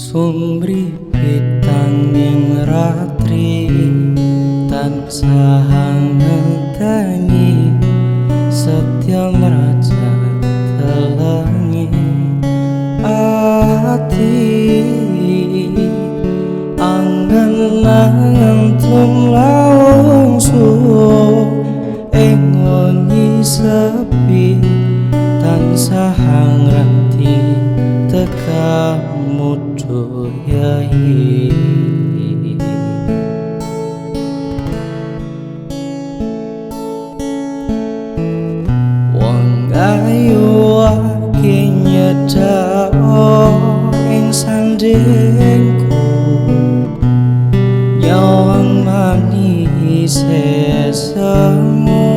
Sumripit tanging ratri tansah ngenteni setya raja telangi ati angen-angen tumlawungsu engonyi sepi tansah ngrati tekamu doyai wong ayu ake nyedhao ing sandengku nyawang manis sesemu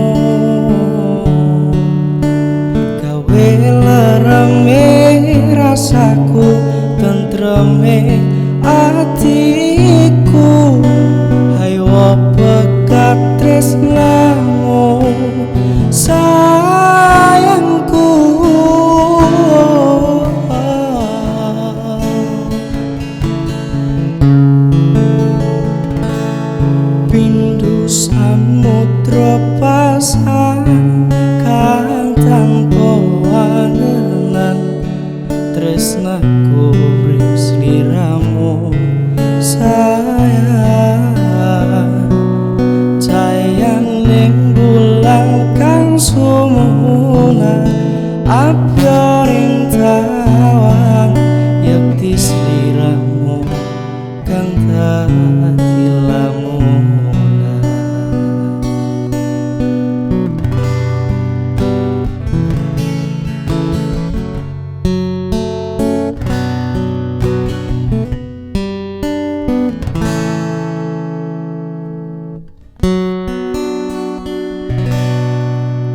gawe lereme rasaku tentreme atiku hayo pekat tresnamu sayangku pindu samudra pasang kang tanpa angenan tresnaku sliramu sayang sayang bulan kang sumuna abyoring tawang yakti sliramu kang dadi lamunan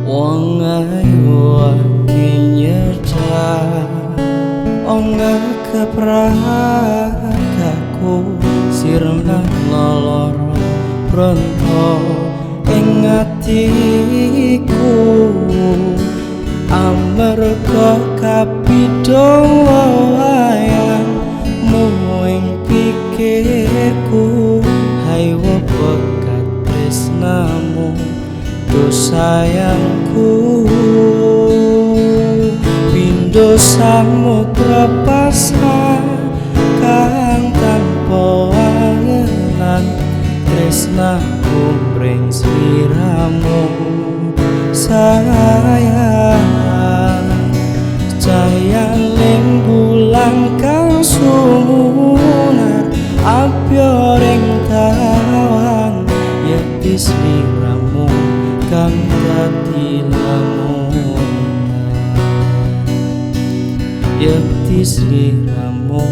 wong ayu ake nyedhak ongga kepragaku sirna loloro pronto ing atiku amarga kapidhong wayangmu ing pikirku hayo pekat tresnamu sayangku pindho samudra pasang kang tanpa angenan tresnaku pring sliramu sayang cahayaning bulan kang sumunar abyoring tawang yakti sliramu kang dadi lamunan yakti sliramu